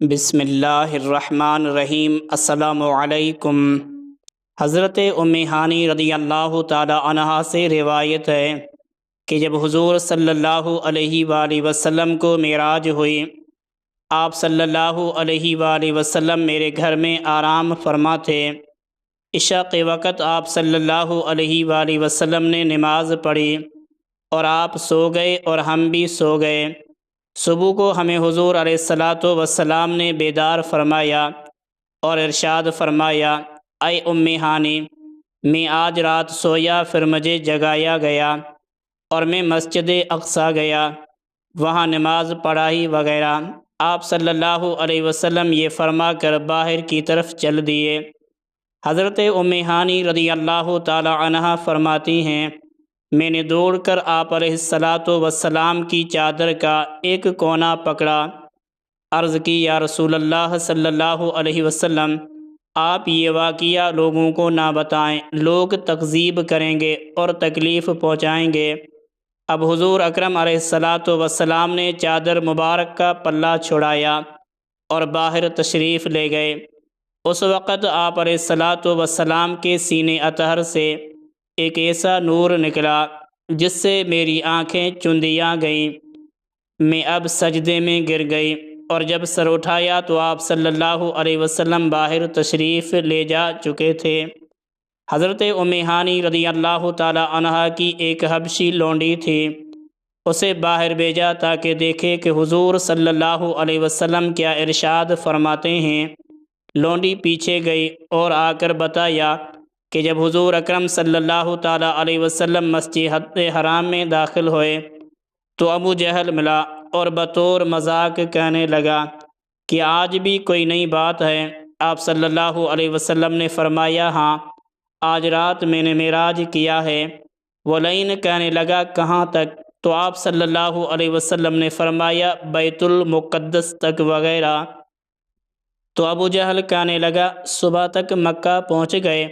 بسم اللہ الرحمن الرحیم۔ السلام علیکم۔ حضرت ام ہانی رضی اللہ تعالی عنہا سے روایت ہے کہ جب حضور صلی اللہ علیہ وآلہ وسلم کو معراج ہوئی، آپ صلی اللہ علیہ وآلہ وسلم میرے گھر میں آرام فرما تھے۔ عشاء کے وقت آپ صلی اللہ علیہ وآلہ وسلم نے نماز پڑھی اور آپ سو گئے اور ہم بھی سو گئے۔ صبح کو ہمیں حضور علیہ الصلاۃ والسلام نے بیدار فرمایا اور ارشاد فرمایا، اے ام ہانی، میں آج رات سویا، پھر مجھے جگایا گیا اور میں مسجد اقصیٰ گیا، وہاں نماز پڑھائی وغیرہ۔ آپ صلی اللہ علیہ وسلم یہ فرما کر باہر کی طرف چل دیے۔ حضرت ام ہانی رضی اللہ تعالی عنہا فرماتی ہیں، میں نے دوڑ کر آپ علیہ الصلاۃ والسلام کی چادر کا ایک کونا پکڑا، عرض کی، یا رسول اللہ صلی اللہ علیہ وسلم، آپ یہ واقعہ لوگوں کو نہ بتائیں، لوگ تکذیب کریں گے اور تکلیف پہنچائیں گے۔ اب حضور اکرم علیہ الصلاۃ والسلام نے چادر مبارک کا پلہ چھڑایا اور باہر تشریف لے گئے۔ اس وقت آپ علیہ الصلاۃ والسلام کے سینے اطہر سے ایک ایسا نور نکلا جس سے میری آنکھیں چندیاں گئیں۔ میں اب سجدے میں گر گئی اور جب سر اٹھایا تو آپ صلی اللہ علیہ وسلم باہر تشریف لے جا چکے تھے۔ حضرت ام ہانی رضی اللہ تعالی عنہا کی ایک حبشی لونڈی تھی، اسے باہر بھیجا تاکہ دیکھے کہ حضور صلی اللہ علیہ وسلم کیا ارشاد فرماتے ہیں۔ لونڈی پیچھے گئی اور آ کر بتایا کہ جب حضور اکرم صلی اللہ تعالی علیہ وسلم مسجد حرام میں داخل ہوئے تو ابو جہل ملا اور بطور مذاق کہنے لگا کہ آج بھی کوئی نئی بات ہے؟ آپ صلی اللہ علیہ وسلم نے فرمایا، ہاں، آج رات میں نے معراج کیا ہے۔ وہ لعین کہنے لگا، کہاں تک؟ تو آپ صلی اللہ علیہ وسلم نے فرمایا، بیت المقدس تک وغیرہ۔ تو ابو جہل کہنے لگا، صبح تک مکہ پہنچ گئے؟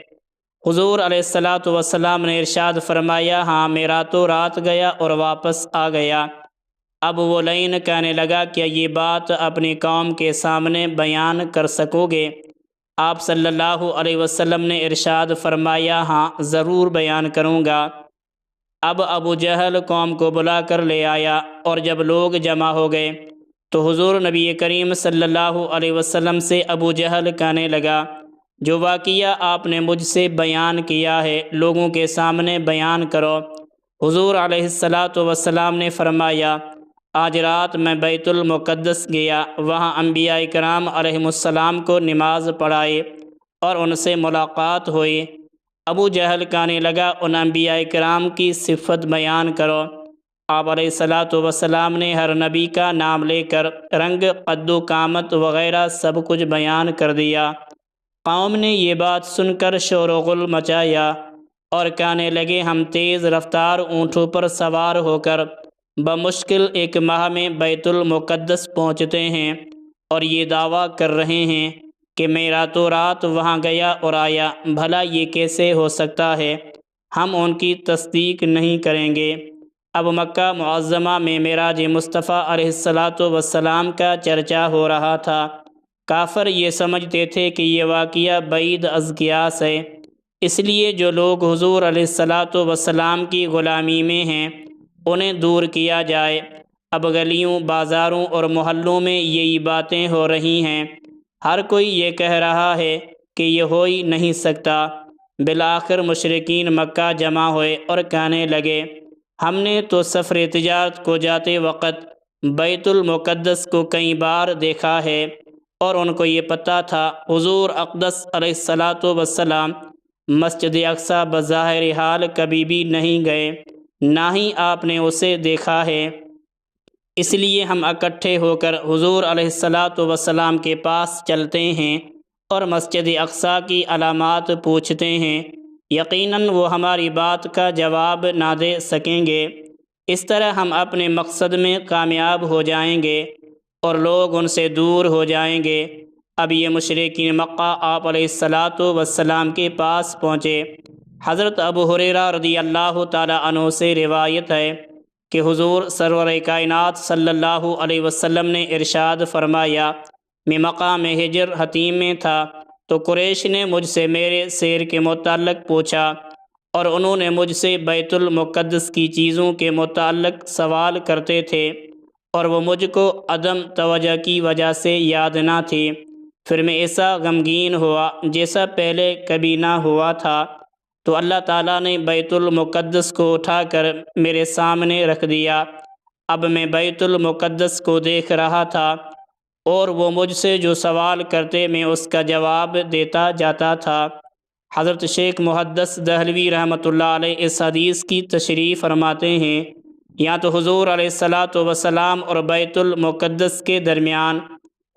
حضور علیہ الصلاۃ والسلام نے ارشاد فرمایا، ہاں، میرا تو رات گیا اور واپس آ گیا۔ اب وہ لعین کہنے لگا، کیا یہ بات اپنی قوم کے سامنے بیان کر سکو گے؟ آپ صلی اللہ علیہ وسلم نے ارشاد فرمایا، ہاں، ضرور بیان کروں گا۔ اب ابو جہل قوم کو بلا کر لے آیا اور جب لوگ جمع ہو گئے تو حضور نبی کریم صلی اللہ علیہ وسلم سے ابو جہل کہنے لگا، جو واقعہ آپ نے مجھ سے بیان کیا ہے لوگوں کے سامنے بیان کرو۔ حضور علیہ الصلاۃ والسلام نے فرمایا، آج رات میں بیت المقدس گیا، وہاں انبیاء کرام علیہم السلام کو نماز پڑھائی اور ان سے ملاقات ہوئی۔ ابو جہل کہنے لگا، ان انبیاء کرام کی صفت بیان کرو۔ آپ علیہ الصلاۃ والسلام نے ہر نبی کا نام لے کر رنگ، قد و قامت وغیرہ سب کچھ بیان کر دیا۔ قوم نے یہ بات سن کر شور و غل مچایا اور کہنے لگے، ہم تیز رفتار اونٹوں پر سوار ہو کر بمشکل ایک ماہ میں بیت المقدس پہنچتے ہیں اور یہ دعویٰ کر رہے ہیں کہ میں راتوں رات وہاں گیا اور آیا، بھلا یہ کیسے ہو سکتا ہے؟ ہم ان کی تصدیق نہیں کریں گے۔ اب مکہ معظمہ میں معراج مصطفیٰ علیہ الصلاۃ والسلام کا چرچا ہو رہا تھا۔ کافر یہ سمجھتے تھے کہ یہ واقعہ بعید از قیاس ہے، اس لیے جو لوگ حضور علیہ الصلاۃ والسلام کی غلامی میں ہیں انہیں دور کیا جائے۔ اب گلیوں، بازاروں اور محلوں میں یہی باتیں ہو رہی ہیں، ہر کوئی یہ کہہ رہا ہے کہ یہ ہو ہی نہیں سکتا۔ بالآخر مشرکین مکہ جمع ہوئے اور کہنے لگے، ہم نے تو سفر تجارت کو جاتے وقت بیت المقدس کو کئی بار دیکھا ہے، اور ان کو یہ پتہ تھا حضور اقدس علیہ الصلاۃ والسلام مسجد اقصیٰ بظاہر حال کبھی بھی نہیں گئے، نہ ہی آپ نے اسے دیکھا ہے۔ اس لیے ہم اکٹھے ہو کر حضور علیہ الصلاۃ والسلام کے پاس چلتے ہیں اور مسجد اقصیٰ کی علامات پوچھتے ہیں، یقیناً وہ ہماری بات کا جواب نہ دے سکیں گے۔ اس طرح ہم اپنے مقصد میں کامیاب ہو جائیں گے اور لوگ ان سے دور ہو جائیں گے۔ اب یہ مشرکین مکہ آپ علیہ الصلاۃ والسلام کے پاس پہنچے۔ حضرت ابو ہریرہ رضی اللہ تعالی عنہ سے روایت ہے کہ حضور سرور کائنات صلی اللہ علیہ وسلم نے ارشاد فرمایا، میں مقام ہجر حتیم میں تھا تو قریش نے مجھ سے میرے سیر کے متعلق پوچھا، اور انہوں نے مجھ سے بیت المقدس کی چیزوں کے متعلق سوال کرتے تھے، اور وہ مجھ کو عدم توجہ کی وجہ سے یاد نہ تھی۔ پھر میں ایسا غمگین ہوا جیسا پہلے کبھی نہ ہوا تھا، تو اللہ تعالیٰ نے بیت المقدس کو اٹھا کر میرے سامنے رکھ دیا۔ اب میں بیت المقدس کو دیکھ رہا تھا، اور وہ مجھ سے جو سوال کرتے میں اس کا جواب دیتا جاتا تھا۔ حضرت شیخ محدث دہلوی رحمۃ اللہ علیہ اس حدیث کی تشریح فرماتے ہیں، یا تو حضور علیہ الصلاۃ والسلام اور بیت المقدس کے درمیان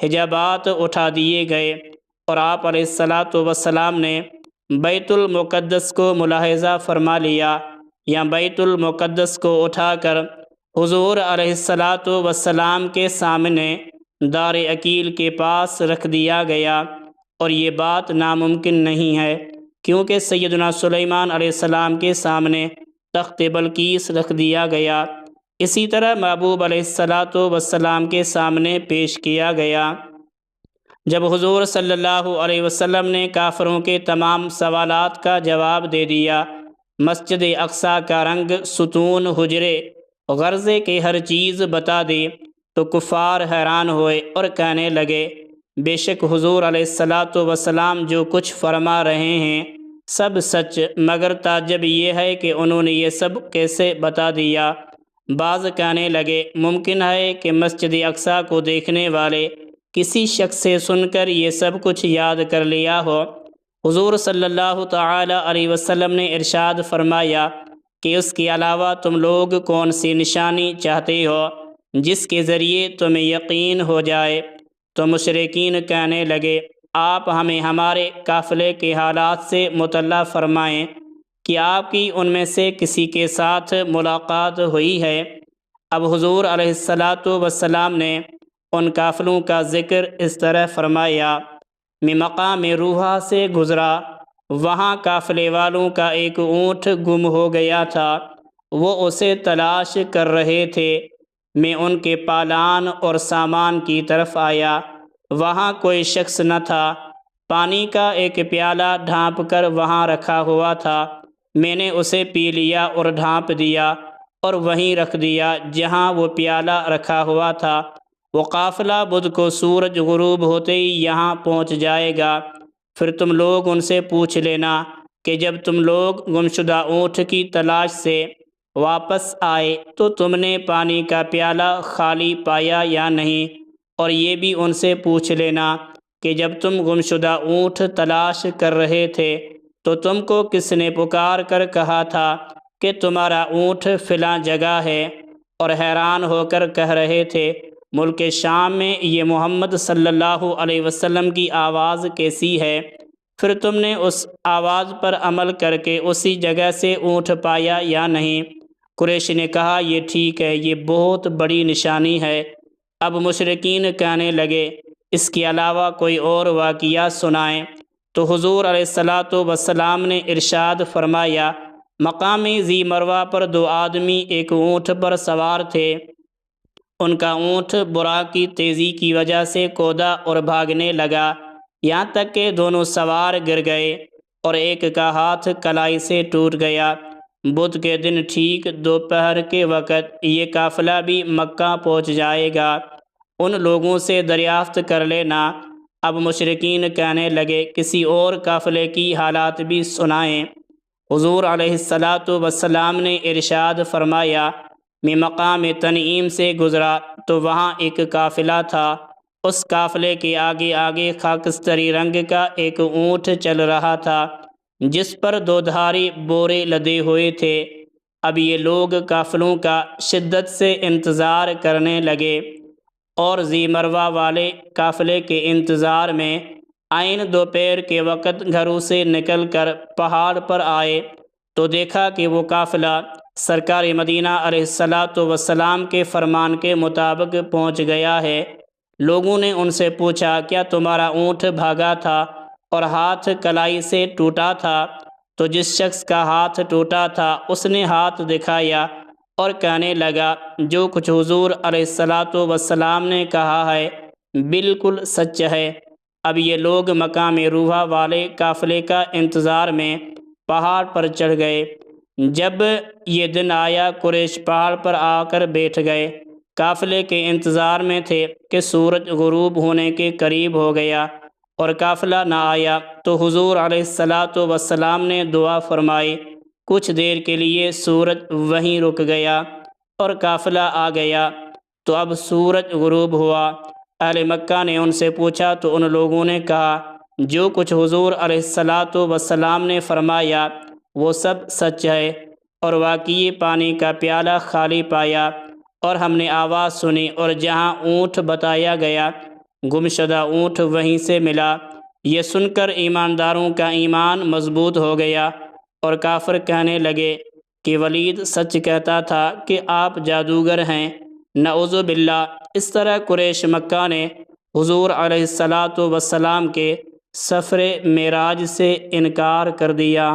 حجابات اٹھا دیے گئے، اور آپ علیہ الصلاۃ والسلام نے بیت المقدس کو ملاحظہ فرما لیا، یا بیت المقدس کو اٹھا کر حضور علیہ الصلاۃ والسلام کے سامنے دار عقیل کے پاس رکھ دیا گیا، اور یہ بات ناممکن نہیں ہے، کیونکہ سیدنا سلیمان علیہ السلام کے سامنے تخت بلقیس رکھ دیا گیا، اسی طرح محبوب علیہ الصلاۃ والسلام کے سامنے پیش کیا گیا۔ جب حضور صلی اللہ علیہ وسلم نے کافروں کے تمام سوالات کا جواب دے دیا، مسجد اقصیٰ کا رنگ، ستون، حجرے، غرضے کے ہر چیز بتا دی، تو کفار حیران ہوئے اور کہنے لگے، بے شک حضور علیہ الصلاۃ والسلام جو کچھ فرما رہے ہیں سب سچ، مگر تعجب یہ ہے کہ انہوں نے یہ سب کیسے بتا دیا۔ بعض کہنے لگے، ممکن ہے کہ مسجد اقصیٰ کو دیکھنے والے کسی شخص سے سن کر یہ سب کچھ یاد کر لیا ہو۔ حضور صلی اللہ تعالی علیہ وسلم نے ارشاد فرمایا کہ اس کے علاوہ تم لوگ کون سی نشانی چاہتے ہو جس کے ذریعے تمہیں یقین ہو جائے؟ تو مشرکین کہنے لگے، آپ ہمیں ہمارے قافلے کے حالات سے مطلع فرمائیں کہ آپ کی ان میں سے کسی کے ساتھ ملاقات ہوئی ہے۔ اب حضور علیہ الصلاۃ والسلام نے ان قافلوں کا ذکر اس طرح فرمایا، میں مقام روحہ سے گزرا، وہاں قافلے والوں کا ایک اونٹ گم ہو گیا تھا، وہ اسے تلاش کر رہے تھے، میں ان کے پالان اور سامان کی طرف آیا، وہاں کوئی شخص نہ تھا، پانی کا ایک پیالہ ڈھانپ کر وہاں رکھا ہوا تھا، میں نے اسے پی لیا اور ڈھانپ دیا اور وہیں رکھ دیا جہاں وہ پیالہ رکھا ہوا تھا۔ وہ قافلہ بدھ کو سورج غروب ہوتے ہی یہاں پہنچ جائے گا، پھر تم لوگ ان سے پوچھ لینا کہ جب تم لوگ گمشدہ اونٹ کی تلاش سے واپس آئے تو تم نے پانی کا پیالہ خالی پایا یا نہیں، اور یہ بھی ان سے پوچھ لینا کہ جب تم گمشدہ اونٹ تلاش کر رہے تھے تو تم کو کس نے پکار کر کہا تھا کہ تمہارا اونٹ فلاں جگہ ہے، اور حیران ہو کر کہہ رہے تھے، ملک شام میں یہ محمد صلی اللہ علیہ وسلم کی آواز کیسی ہے؟ پھر تم نے اس آواز پر عمل کر کے اسی جگہ سے اونٹ پایا یا نہیں؟ قریش نے کہا، یہ ٹھیک ہے، یہ بہت بڑی نشانی ہے۔ اب مشرکین کہنے لگے، اس کے علاوہ کوئی اور واقعہ سنائیں۔ تو حضور علیہ الصلاۃ والسلام نے ارشاد فرمایا، مقام ذی مروہ پر دو آدمی ایک اونٹ پر سوار تھے، ان کا اونٹ براق کی تیزی کی وجہ سے کودا اور بھاگنے لگا، یہاں تک کہ دونوں سوار گر گئے اور ایک کا ہاتھ کلائی سے ٹوٹ گیا۔ بدھ کے دن ٹھیک دوپہر کے وقت یہ قافلہ بھی مکہ پہنچ جائے گا، ان لوگوں سے دریافت کر لینا۔ اب مشرکین کہنے لگے، کسی اور قافلے کی حالات بھی سنائیں۔ حضور علیہ الصلاۃ والسلام نے ارشاد فرمایا، میں مقام تنعیم سے گزرا تو وہاں ایک قافلہ تھا، اس قافلے کے آگے آگے خاکستری رنگ کا ایک اونٹ چل رہا تھا جس پر دو دھاری بورے لدے ہوئے تھے۔ اب یہ لوگ قافلوں کا شدت سے انتظار کرنے لگے، اور ذی مروہ والے قافلے کے انتظار میں عین دوپہر کے وقت گھروں سے نکل کر پہاڑ پر آئے تو دیکھا کہ وہ قافلہ سرکار مدینہ علیہ الصلاۃ والسلام کے فرمان کے مطابق پہنچ گیا ہے۔ لوگوں نے ان سے پوچھا، کیا تمہارا اونٹ بھاگا تھا اور ہاتھ کلائی سے ٹوٹا تھا؟ تو جس شخص کا ہاتھ ٹوٹا تھا اس نے ہاتھ دکھایا اور کہنے لگا، جو کچھ حضور علیہ الصلاۃ والسلام نے کہا ہے بالکل سچ ہے۔ اب یہ لوگ مقام روحا والے قافلے کا انتظار میں پہاڑ پر چڑھ گئے۔ جب یہ دن آیا قریش پہاڑ پر آ کر بیٹھ گئے، قافلے کے انتظار میں تھے کہ سورج غروب ہونے کے قریب ہو گیا اور قافلہ نہ آیا تو حضور علیہ الصلاۃ والسلام نے دعا فرمائی۔ کچھ دیر کے لیے سورج وہیں رک گیا اور قافلہ آ گیا تو اب سورج غروب ہوا۔ اہل مکہ نے ان سے پوچھا تو ان لوگوں نے کہا جو کچھ حضور علیہ الصلاۃ والسلام نے فرمایا وہ سب سچ ہے، اور واقعی پانی کا پیالہ خالی پایا اور ہم نے آواز سنی، اور جہاں اونٹ بتایا گیا گمشدہ اونٹ وہیں سے ملا۔ یہ سن کر ایمانداروں کا ایمان مضبوط ہو گیا، اور کافر کہنے لگے کہ ولید سچ کہتا تھا کہ آپ جادوگر ہیں، نعوذ باللہ۔ اس طرح قریش مکہ نے حضور علیہ الصلاۃ والسلام کے سفر معراج سے انکار کر دیا۔